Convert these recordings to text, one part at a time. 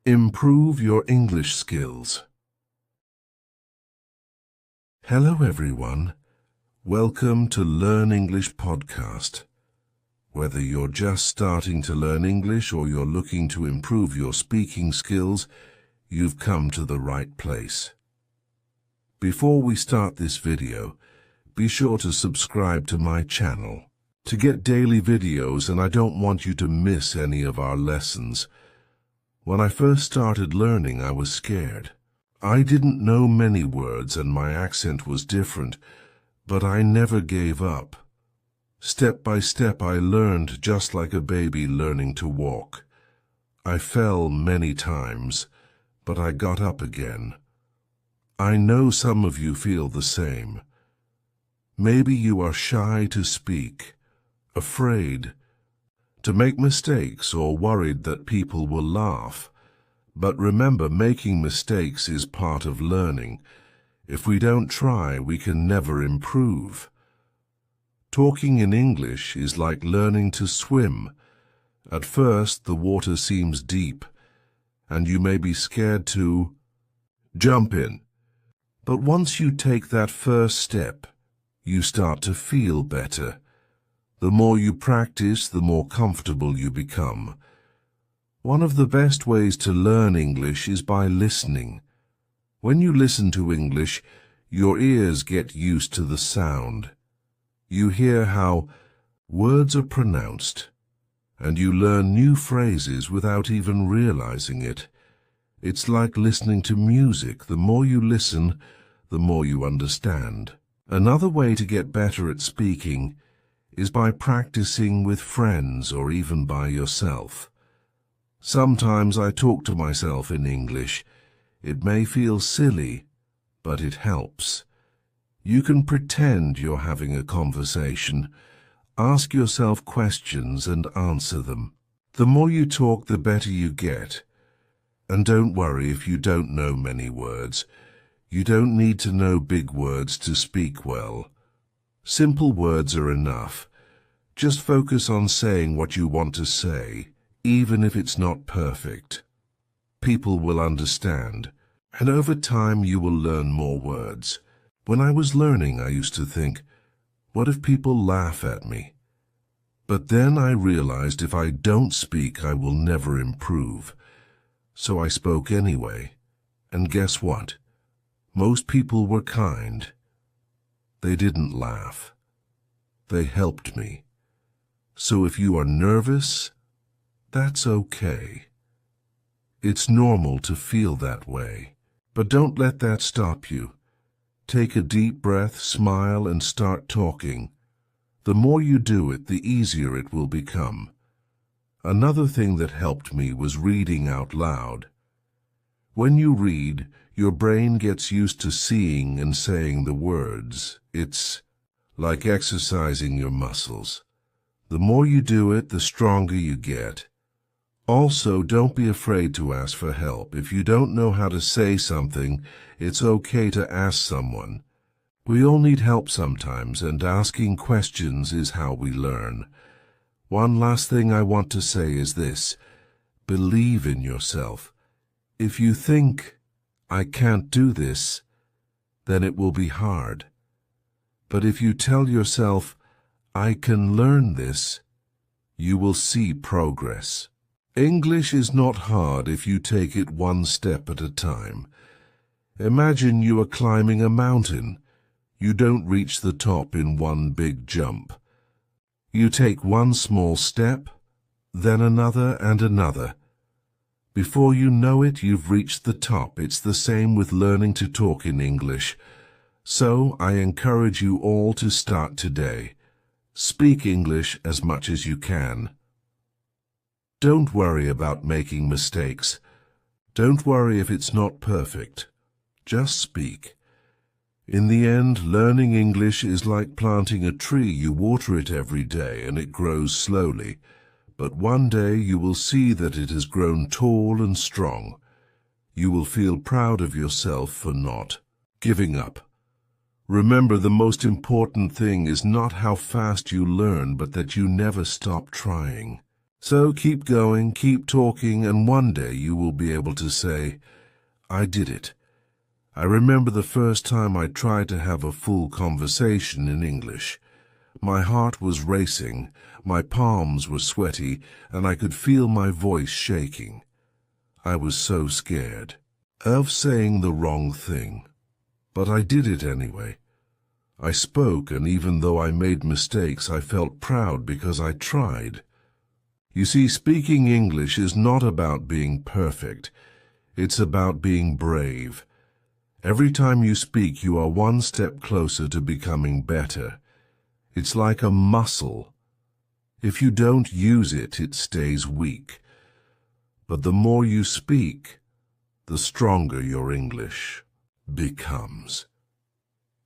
Improve your English skills. Hello everyone. Welcome to Learn English podcast. Whether you're just starting to learn English or you're looking to improve your speaking skills, you've come to the right place. Before we start this video, be sure to subscribe to my channel to get daily videos, and I don't want you to miss any of our lessons. When I first started learning, I was scared. I didn't know many words and my accent was different, but I never gave up. Step by step, I learned just like a baby learning to walk. I fell many times, but I got up again. I know some of you feel the same. Maybe you are shy to speak, afraid to make mistakes, or worried that people will laugh. But remember, making mistakes is part of learning. If we don't try, we can never improve. Talking in English is like learning to swim. At first, the water seems deep, and you may be scared to jump in. But once you take that first step, you start to feel better. The more you practice, the more comfortable you become. One of the best ways to learn English is by listening. When you listen to English, your ears get used to the sound. You hear how words are pronounced, and you learn new phrases without even realizing it. It's like listening to music. The more you listen, the more you understand. Another way to get better at speaking is by practicing with friends or even by yourself. Sometimes I talk to myself in English. It may feel silly, but it helps. You can pretend you're having a conversation. Ask yourself questions and answer them. The more you talk, the better you get. And don't worry if you don't know many words. You don't need to know big words to speak well. Simple words are enough. Just focus on saying what you want to say, even if it's not perfect. People will understand, and over time you will learn more words. When I was learning, I used to think, what if people laugh at me? But then I realized if I don't speak, I will never improve. So I spoke anyway, and guess what? Most people were kind. They didn't laugh. They helped me. So if you are nervous, that's okay. It's normal to feel that way. But don't let that stop you. Take a deep breath, smile, and start talking. The more you do it, the easier it will become. Another thing that helped me was reading out loud. When you read, your brain gets used to seeing and saying the words. It's like exercising your muscles. The more you do it, the stronger you get. Also, don't be afraid to ask for help. If you don't know how to say something, it's okay to ask someone. We all need help sometimes, and asking questions is how we learn. One last thing I want to say is this: believe in yourself. If you think, I can't do this, then it will be hard. But if you tell yourself, I can learn this, you will see progress. English is not hard if you take it one step at a time. Imagine you are climbing a mountain. You don't reach the top in one big jump. You take one small step, then another and another. Before you know it, you've reached the top. It's the same with learning to talk in English. So I encourage you all to start today. Speak English as much as you can. Don't worry about making mistakes. Don't worry if it's not perfect. Just speak. In the end, learning English is like planting a tree. You water it every day and it grows slowly. But one day you will see that it has grown tall and strong. You will feel proud of yourself for not giving up. Remember, the most important thing is not how fast you learn, but that you never stop trying. So keep going, keep talking, and one day you will be able to say, I did it. I remember the first time I tried to have a full conversation in English. My heart was racing, my palms were sweaty, and I could feel my voice shaking. I was so scared of saying the wrong thing. But I did it anyway. I spoke, and even though I made mistakes, I felt proud because I tried. You see, speaking English is not about being perfect. It's about being brave. Every time you speak, you are one step closer to becoming better. It's like a muscle. If you don't use it, it stays weak. But the more you speak, the stronger your English becomes.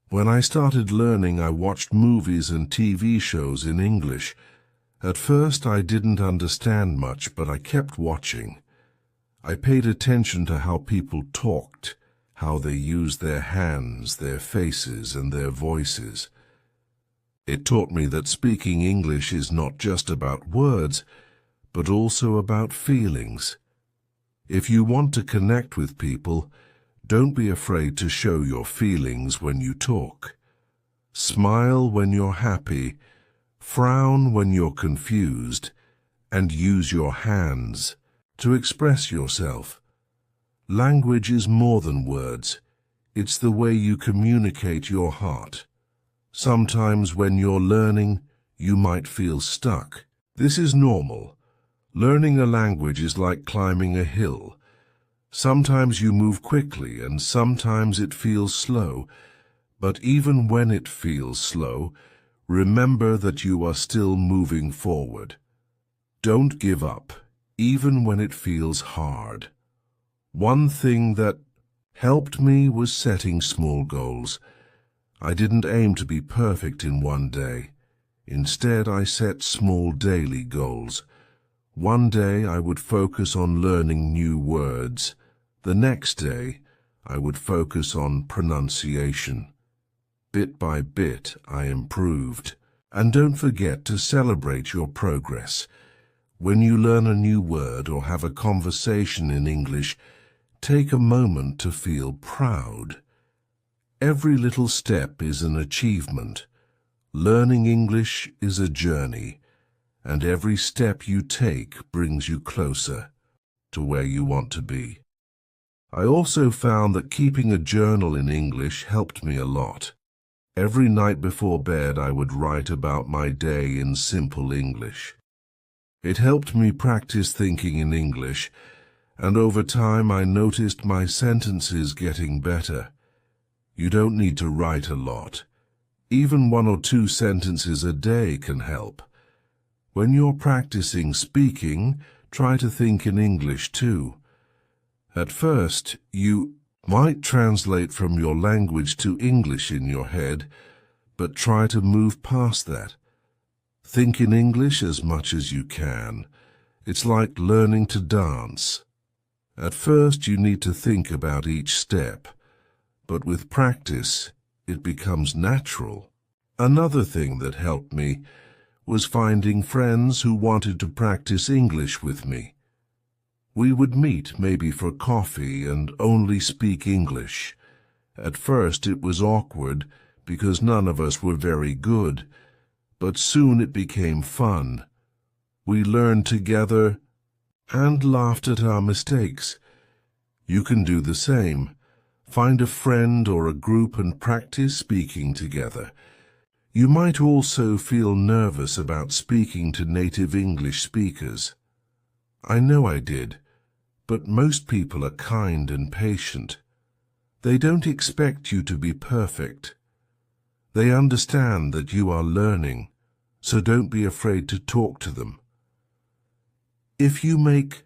When I started learning, I watched movies and TV shows in English. At first, I didn't understand much, but I kept watching. I paid attention to how people talked, how they used their hands, their faces, and their voices. It taught me that speaking English is not just about words, but also about feelings. If you want to connect with people, don't be afraid to show your feelings when you talk. Smile when you're happy, frown when you're confused, and use your hands to express yourself. Language is more than words. It's the way you communicate your heart. Sometimes when you're learning, you might feel stuck. This is normal. Learning a language is like climbing a hill. Sometimes you move quickly and sometimes it feels slow. But even when it feels slow, remember that you are still moving forward. Don't give up, even when it feels hard. One thing that helped me was setting small goals. I didn't aim to be perfect in one day. Instead, I set small daily goals. One day I would focus on learning new words. The next day, I would focus on pronunciation. Bit by bit, I improved. And don't forget to celebrate your progress. When you learn a new word or have a conversation in English, take a moment to feel proud. Every little step is an achievement. Learning English is a journey, and every step you take brings you closer to where you want to be. I also found that keeping a journal in English helped me a lot. Every night before bed, I would write about my day in simple English. It helped me practice thinking in English, and over time I noticed my sentences getting better. You don't need to write a lot. Even 1 or 2 sentences a day can help. When you're practicing speaking, try to think in English too. At first, you might translate from your language to English in your head, but try to move past that. Think in English as much as you can. It's like learning to dance. At first, you need to think about each step, but with practice, it becomes natural. Another thing that helped me was finding friends who wanted to practice English with me. We would meet maybe for coffee and only speak English. At first it was awkward because none of us were very good, but soon it became fun. We learned together and laughed at our mistakes. You can do the same. Find a friend or a group and practice speaking together. You might also feel nervous about speaking to native English speakers. I know I did, but most people are kind and patient. They don't expect you to be perfect. They understand that you are learning, so don't be afraid to talk to them. If you make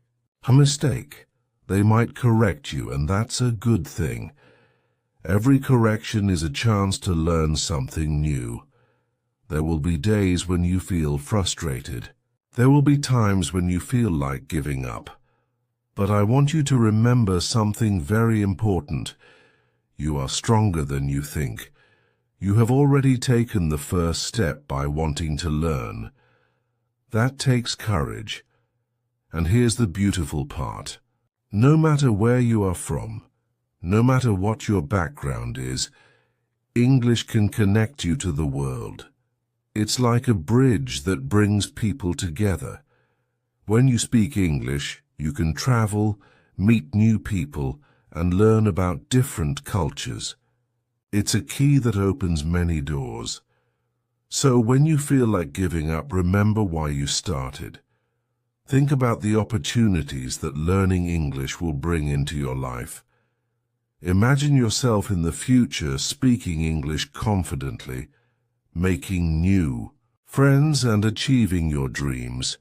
a mistake, they might correct you, and that's a good thing. Every correction is a chance to learn something new. There will be days when you feel frustrated. There will be times when you feel like giving up. But I want you to remember something very important. You are stronger than you think. You have already taken the first step by wanting to learn. That takes courage, And here's the beautiful part. No matter where you are from, no matter what your background is, English can connect you to the world. It's like a bridge that brings people together. When you speak English, you can travel, meet new people, and learn about different cultures. It's a key that opens many doors. So when you feel like giving up, remember why you started. Think about the opportunities that learning English will bring into your life. Imagine yourself in the future speaking English confidently, making new friends and achieving your dreams.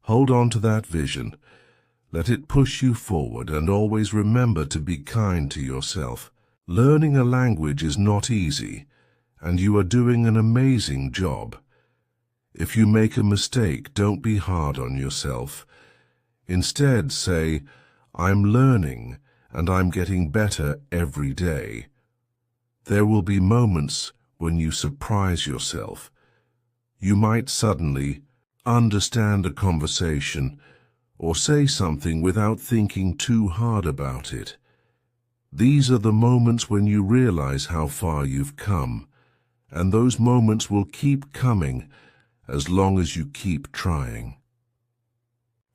Hold on to that vision. Let it push you forward, and always remember to be kind to yourself. Learning a language is not easy, and you are doing an amazing job. If you make a mistake, don't be hard on yourself. Instead, say, I'm learning, and I'm getting better every day. There will be moments when you surprise yourself. You might suddenly understand a conversation or say something without thinking too hard about it. These are the moments when you realize how far you've come, and those moments will keep coming as long as you keep trying.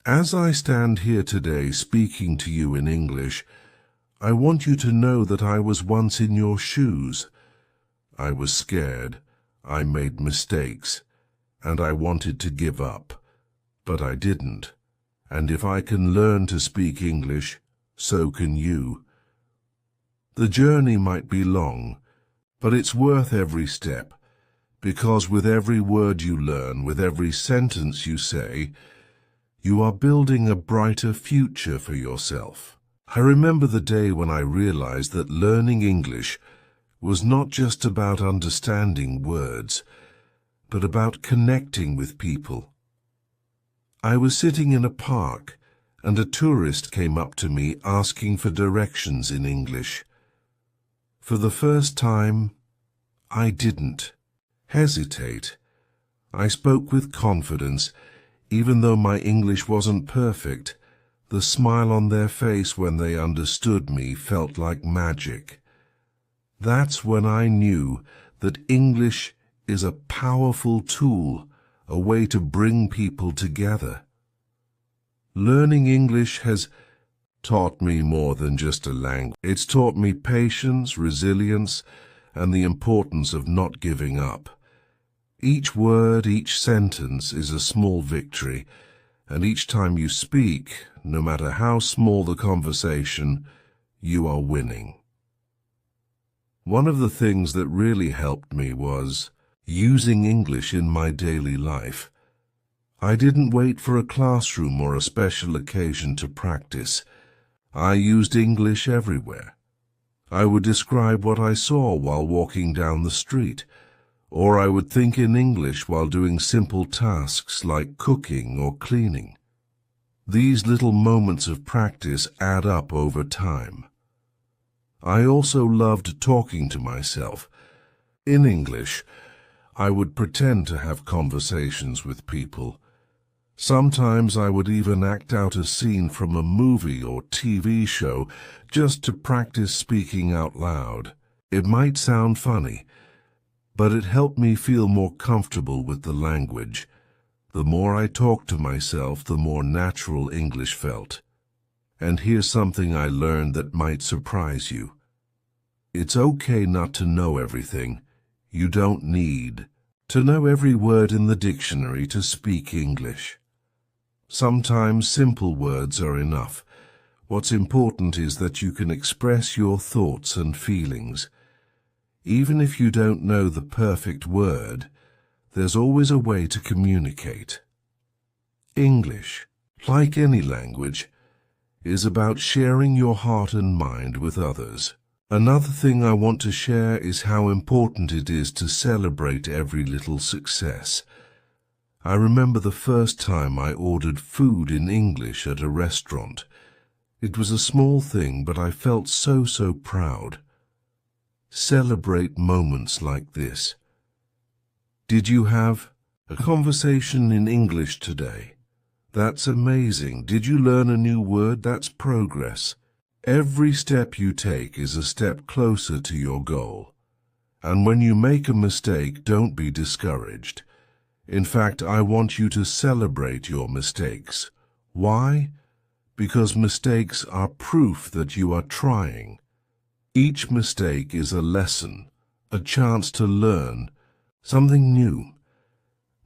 As I stand here today speaking to you in English, I want you to know that I was once in your shoes. I was scared, I made mistakes, and I wanted to give up, but I didn't. And if I can learn to speak English, so can you. The journey might be long, but it's worth every step, because with every word you learn, with every sentence you say, you are building a brighter future for yourself. I remember the day when I realized that learning English was not just about understanding words, but about connecting with people. I was sitting in a park, and a tourist came up to me asking for directions in English. For the first time, I didn't hesitate. I spoke with confidence, even though my English wasn't perfect. The smile on their face when they understood me felt like magic. That's when I knew that English is a powerful tool, a way to bring people together. Learning English has taught me more than just a language. It's taught me patience, resilience, and the importance of not giving up. Each word, each sentence is a small victory, and each time you speak, no matter how small the conversation, you are winning. One of the things that really helped me was using English in my daily life. I didn't wait for a classroom or a special occasion to practice. I used English everywhere. I would describe what I saw while walking down the street, or I would think in English while doing simple tasks like cooking or cleaning. These little moments of practice add up over time. I also loved talking to myself. In English, I would pretend to have conversations with people. Sometimes I would even act out a scene from a movie or TV show just to practice speaking out loud. It might sound funny, but it helped me feel more comfortable with the language. The more I talked to myself, the more natural English felt. And here's something I learned that might surprise you. It's okay not to know everything. You don't need to know every word in the dictionary to speak English. Sometimes simple words are enough. What's important is that you can express your thoughts and feelings. Even if you don't know the perfect word, there's always a way to communicate. English, like any language, is about sharing your heart and mind with others. Another thing I want to share is how important it is to celebrate every little success. I remember the first time I ordered food in English at a restaurant. It was a small thing, but I felt so proud. Celebrate moments like this. Did you have a conversation in English today? That's amazing. Did you learn a new word? That's progress. Every step you take is a step closer to your goal. And when you make a mistake, don't be discouraged. In fact, I want you to celebrate your mistakes. Why? Because mistakes are proof that you are trying. Each mistake is a lesson, a chance to learn something new.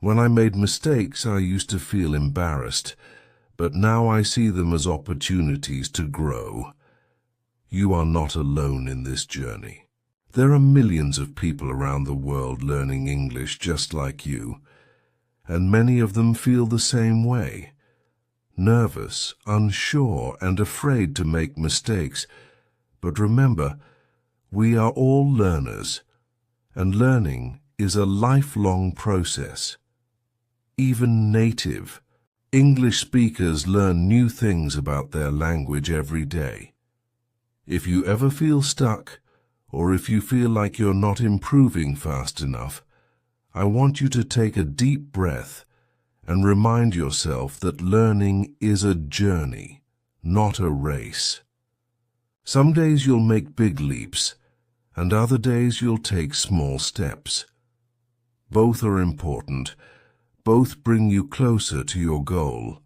When I made mistakes, I used to feel embarrassed, but now I see them as opportunities to grow. You are not alone in this journey. There are millions of people around the world learning English just like you, and many of them feel the same way. Nervous, unsure, and afraid to make mistakes. But remember, we are all learners, and learning is a lifelong process. Even native English speakers learn new things about their language every day. If you ever feel stuck, or if you feel like you're not improving fast enough, I want you to take a deep breath and remind yourself that learning is a journey, not a race. Some days you'll make big leaps, and other days you'll take small steps. Both are important. Both bring you closer to your goal.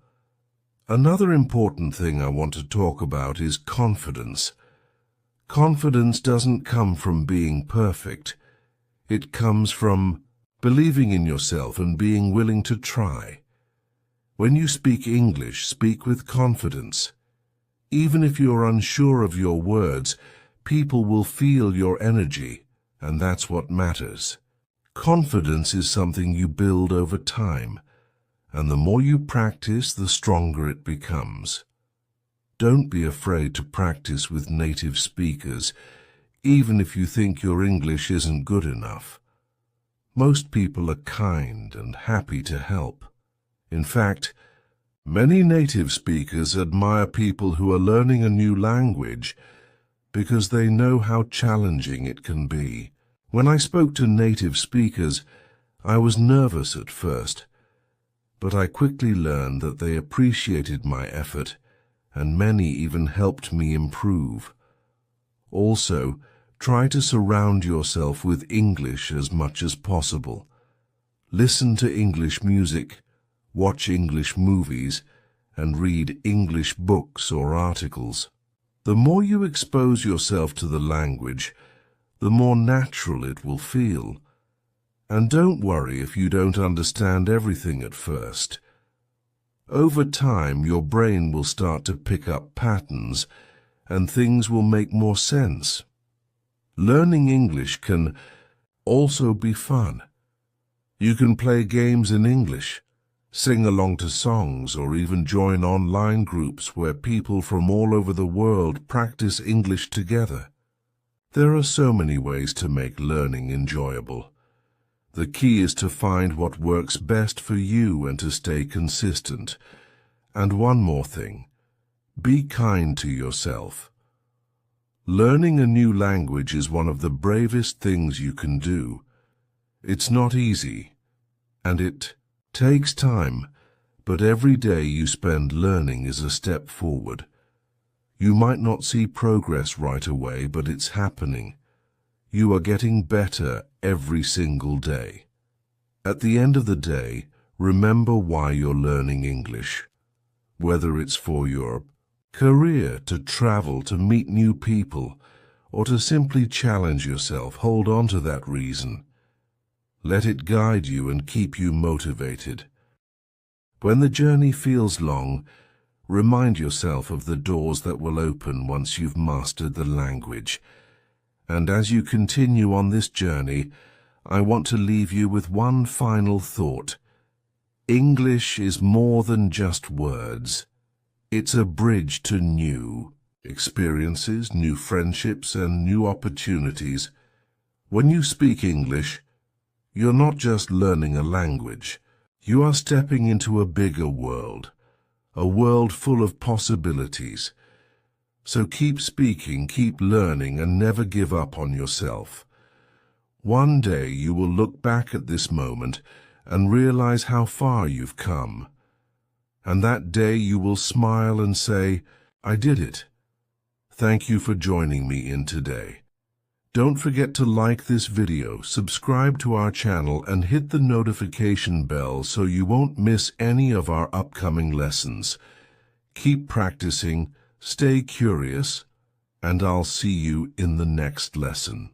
Another important thing I want to talk about is confidence. Confidence doesn't come from being perfect. It comes from believing in yourself and being willing to try. When you speak English, speak with confidence. Even if you're unsure of your words, people will feel your energy, and that's what matters. Confidence is something you build over time, and the more you practice, the stronger it becomes. Don't be afraid to practice with native speakers, even if you think your English isn't good enough. Most people are kind and happy to help. In fact, many native speakers admire people who are learning a new language because they know how challenging it can be. When I spoke to native speakers, I was nervous at first, but I quickly learned that they appreciated my effort, and many even helped me improve. Also, try to surround yourself with English as much as possible. Listen to English music, watch English movies, and read English books or articles. The more you expose yourself to the language, the more natural it will feel. And don't worry if you don't understand everything at first. Over time, your brain will start to pick up patterns, and things will make more sense. Learning English can also be fun. You can play games in English, sing along to songs, or even join online groups where people from all over the world practice English together. There are so many ways to make learning enjoyable. The key is to find what works best for you and to stay consistent. And one more thing, be kind to yourself. Learning a new language is one of the bravest things you can do. It's not easy, and it takes time, but every day you spend learning is a step forward. You might not see progress right away, but it's happening. You are getting better every single day. At the end of the day, remember why you're learning English. Whether it's for your career, to travel, to meet new people, or to simply challenge yourself, hold on to that reason. Let it guide you and keep you motivated. When the journey feels long, remind yourself of the doors that will open once you've mastered the language. And as you continue on this journey, I want to leave you with one final thought. English is more than just words. It's a bridge to new experiences, new friendships, and new opportunities. When you speak English, you're not just learning a language. You are stepping into a bigger world, a world full of possibilities. So keep speaking, keep learning, and never give up on yourself. One day you will look back at this moment and realize how far you've come. And that day you will smile and say, "I did it." Thank you for joining me in today. Don't forget to like this video, subscribe to our channel, and hit the notification bell so you won't miss any of our upcoming lessons. Keep practicing, stay curious, and I'll see you in the next lesson.